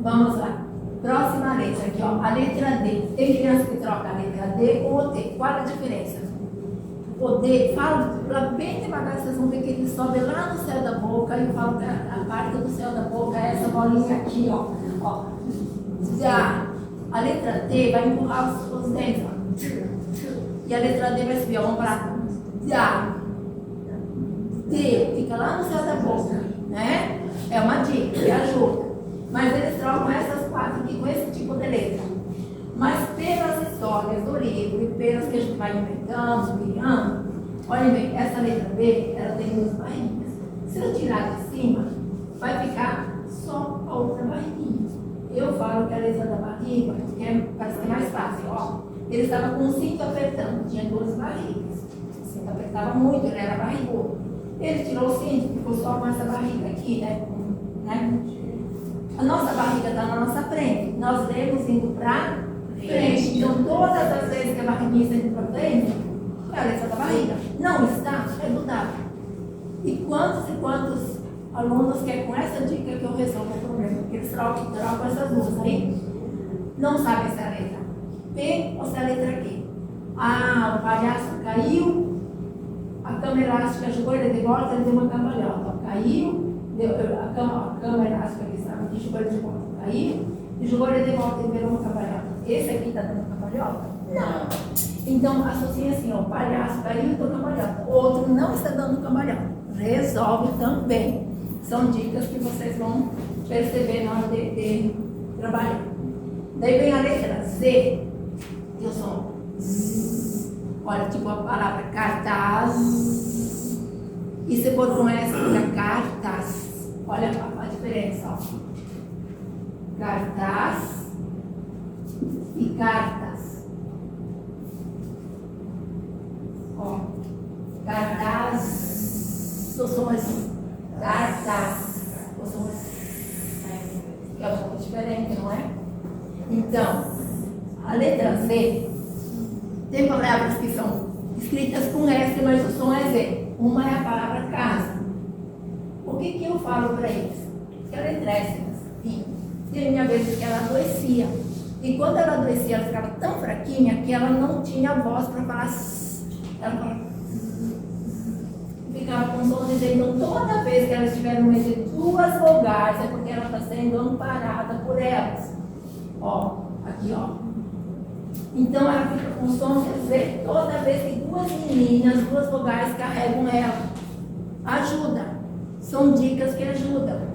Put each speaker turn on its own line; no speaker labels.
Vamos lá. Próxima letra aqui, ó. A letra D. Tem criança que troca a letra D com o T. Qual a diferença? O D, falo bem devagar, vocês vão ver que ele sobe lá no céu da boca. E eu falo que a parte do céu da boca é essa bolinha aqui, ó. Já a letra T vai empurrar os dentes, ó. E a letra D vai subir, ó. Vamos parar. Já. D fica lá no céu da boca, né? É uma dica, que ajuda. Mas eles trocam essas quatro aqui com esse tipo de letra. Mas pelas histórias do livro e pelas que a gente vai inventando, criando, olhem bem, essa letra B, ela tem duas barriguinhas. Se eu tirar de cima, vai ficar só a outra barriguinha. Eu falo que a letra da barriga, porque parece que é mais fácil, ó. Ele estava com o cinto apertando, tinha duas barrigas. O cinto apertava muito, ele era barrigudo. Ele tirou o cinto, ficou só com essa barriga aqui, né? A nossa barriga está na nossa frente. Nós lemos indo para frente. Então, todas as vezes que a barriguinha está indo para frente, é a letra da barriga. Não está, é do W. E quantos alunos que é com essa dica que eu resolvo o problema? Porque eles trocam essas duas aí. Não sabem se é a letra P ou se é a letra Q. Ah, o palhaço caiu, a cama elástica jogou ele de volta, ele deu uma cambalhota. Caiu. A cama elástica que estava aqui, jogou ele de volta, caiu, e jogou ele de volta e virou uma cambalhota. Esse aqui está dando cambalhota? Não. Então, associa assim, ó, o palhaço caiu e deu cambalhota. O outro não está dando cambalhota. Resolve também. São dicas que vocês vão perceber na hora de trabalhar. Daí vem a letra Z, que o som Z. Olha, tipo a palavra cartaz. E se for com essa, fica cartas. Olha a diferença, ó. Cartaz e cartas. Ó. Cartaz. O som é cartaz. O som é um pouco diferente, não é? Então, a letra Z tem palavras que são escritas com S, mas o som é Z. Uma é a palavra casa. O que eu falo para eles? Que ela é trécida. Tinha vezes que ela adoecia. E quando ela adoecia, ela ficava tão fraquinha que ela não tinha voz para falar. Ela falava. Ficava com som de Z. Então, toda vez que ela estiver no meio de duas vogais, é porque ela está sendo amparada por elas. Ó, aqui, ó. Então ela fica com som de Z toda vez que duas meninas, duas vogais carregam ela. Ajuda. São dicas que ajudam.